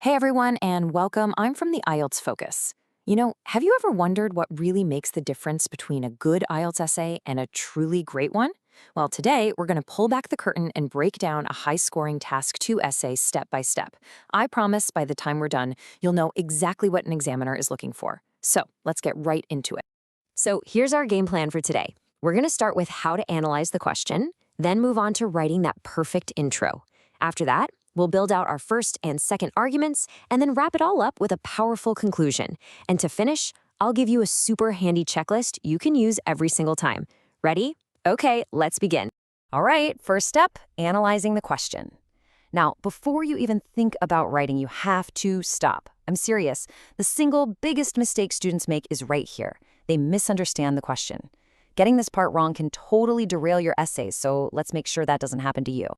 Hey everyone, and welcome. I'm from the IELTS Focus. Have you ever wondered what really makes the difference between a good IELTS essay and a truly great one? Well, today we're going to pull back the curtain and break down a high-scoring Task 2 essay step by step. I promise by the time we're done, you'll know exactly what an examiner is looking for. So let's get right into it. So here's our game plan for today. We're going to start with how to analyze the question, then move on to writing that perfect intro. After that, we'll build out our first and second arguments, and then wrap it all up with a powerful conclusion. And to finish, I'll give you a super handy checklist you can use every single time. Ready? Okay, let's begin. All right, first step, analyzing the question. Now, before you even think about writing, you have to stop. I'm serious. The single biggest mistake students make is right here. They misunderstand the question. Getting this part wrong can totally derail your essays, so let's make sure that doesn't happen to you.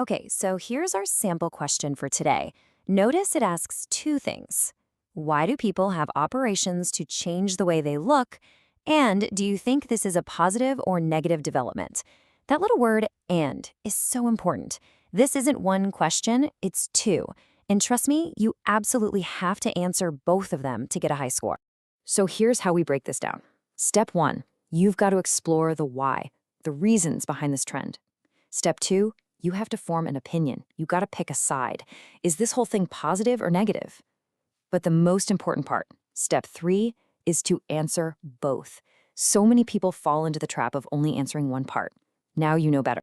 Okay, so here's our sample question for today. Notice it asks two things. Why do people have operations to change the way they look? And do you think this is a positive or negative development? That little word, and, is so important. This isn't one question, it's two. And trust me, you absolutely have to answer both of them to get a high score. So here's how we break this down. Step 1, you've got to explore the why, the reasons behind this trend. Step 2, you have to form an opinion. You got to pick a side. Is this whole thing positive or negative? But the most important part, step 3, is to answer both. So many people fall into the trap of only answering one part. Now you know better.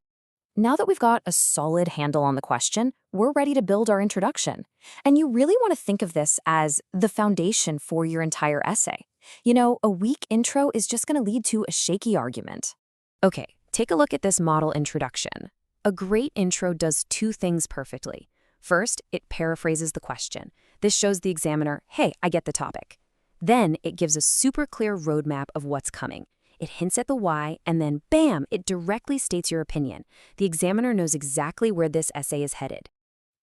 Now that we've got a solid handle on the question, we're ready to build our introduction. And you really want to think of this as the foundation for your entire essay. A weak intro is just going to lead to a shaky argument. Okay, take a look at this model introduction. A great intro does two things perfectly. First, it paraphrases the question. This shows the examiner, hey, I get the topic. Then it gives a super clear roadmap of what's coming. It hints at the why, and then bam, it directly states your opinion. The examiner knows exactly where this essay is headed.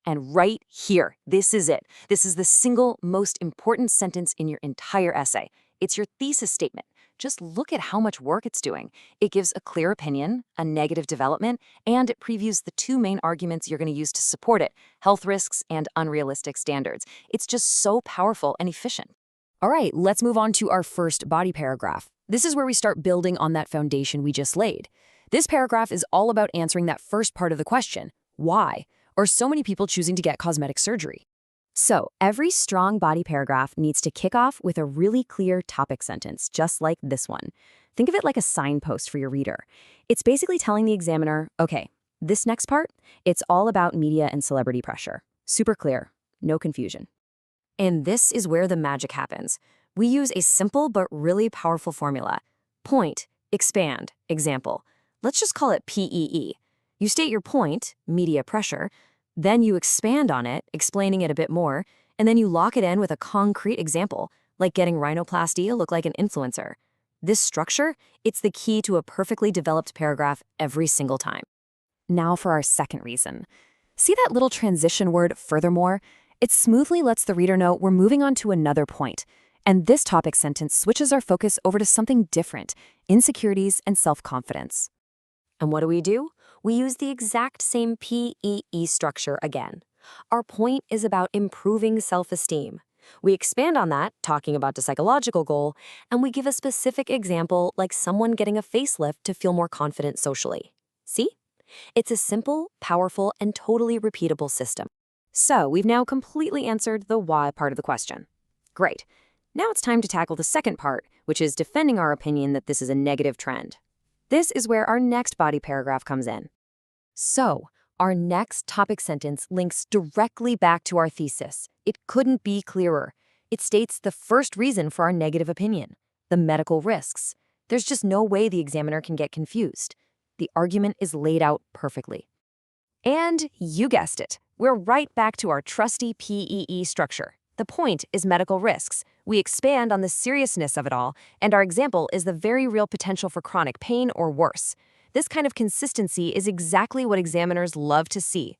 And right here, this is it. This is the single most important sentence in your entire essay. It's your thesis statement. Just look at how much work it's doing. It gives a clear opinion, a negative development, and it previews the two main arguments you're going to use to support it, health risks and unrealistic standards. It's just so powerful and efficient. All right, let's move on to our first body paragraph. This is where we start building on that foundation we just laid. This paragraph is all about answering that first part of the question, why? Or so many people choosing to get cosmetic surgery. So, every strong body paragraph needs to kick off with a really clear topic sentence, just like this one. Think of it like a signpost for your reader. It's basically telling the examiner, okay, this next part, it's all about media and celebrity pressure. Super clear, no confusion. And this is where the magic happens. We use a simple but really powerful formula. Point, expand, example. Let's just call it PEE. You state your point, media pressure, then you expand on it, explaining it a bit more, and then you lock it in with a concrete example, like getting rhinoplasty look like an influencer. This structure, it's the key to a perfectly developed paragraph every single time. Now for our second reason. See that little transition word, furthermore? It smoothly lets the reader know we're moving on to another point. And this topic sentence switches our focus over to something different, insecurities and self-confidence. And what do? We use the exact same PEE structure again. Our point is about improving self-esteem. We expand on that, talking about the psychological goal, and we give a specific example like someone getting a facelift to feel more confident socially. See? It's a simple, powerful, and totally repeatable system. So we've now completely answered the why part of the question. Great. Now it's time to tackle the second part, which is defending our opinion that this is a negative trend. This is where our next body paragraph comes in. So, our next topic sentence links directly back to our thesis. It couldn't be clearer. It states the first reason for our negative opinion, the medical risks. There's just no way the examiner can get confused. The argument is laid out perfectly. And you guessed it, we're right back to our trusty PEE structure. The point is medical risks. We expand on the seriousness of it all, and our example is the very real potential for chronic pain or worse. This kind of consistency is exactly what examiners love to see.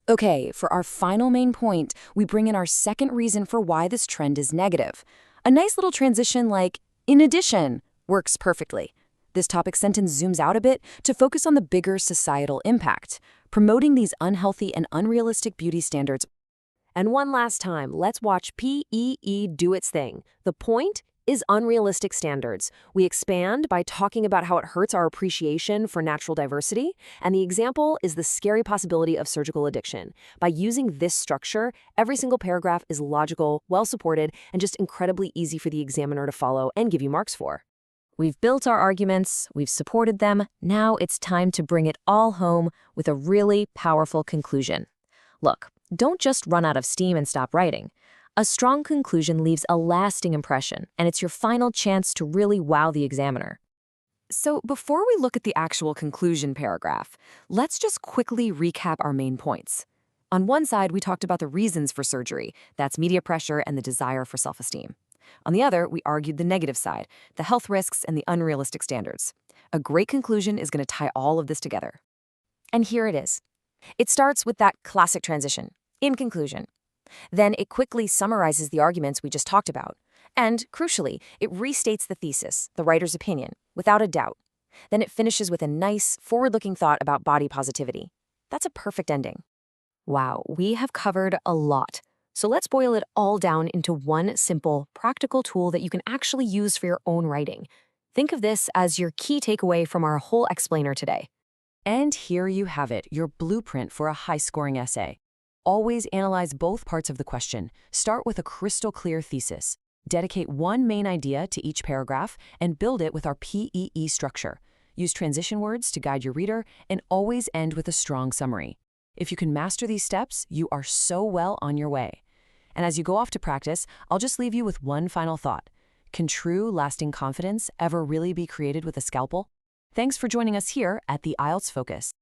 Okay, for our final main point, we bring in our second reason for why this trend is negative. A nice little transition like, in addition, works perfectly. This topic sentence zooms out a bit to focus on the bigger societal impact, promoting these unhealthy and unrealistic beauty standards. And one last time, let's watch PEE do its thing. The point is unrealistic standards. We expand by talking about how it hurts our appreciation for natural diversity, and the example is the scary possibility of surgical addiction. By using this structure, every single paragraph is logical, well-supported, and just incredibly easy for the examiner to follow and give you marks for. We've built our arguments, we've supported them, now it's time to bring it all home with a really powerful conclusion. Look, don't just run out of steam and stop writing. A strong conclusion leaves a lasting impression, and it's your final chance to really wow the examiner. So before we look at the actual conclusion paragraph, let's just quickly recap our main points. On one side, we talked about the reasons for surgery. That's media pressure and the desire for self-esteem. On the other, we argued the negative side, the health risks and the unrealistic standards. A great conclusion is going to tie all of this together. And here it is. It starts with that classic transition. In conclusion. Then it quickly summarizes the arguments we just talked about. And, crucially, it restates the thesis, the writer's opinion, without a doubt. Then it finishes with a nice, forward-looking thought about body positivity. That's a perfect ending. Wow, we have covered a lot. So let's boil it all down into one simple, practical tool that you can actually use for your own writing. Think of this as your key takeaway from our whole explainer today. And here you have it, your blueprint for a high-scoring essay. Always analyze both parts of the question. Start with a crystal clear thesis. Dedicate one main idea to each paragraph and build it with our PEE structure. Use transition words to guide your reader and always end with a strong summary. If you can master these steps, you are so well on your way. And as you go off to practice, I'll just leave you with one final thought. Can true, lasting confidence ever really be created with a scalpel? Thanks for joining us here at the IELTS Focus.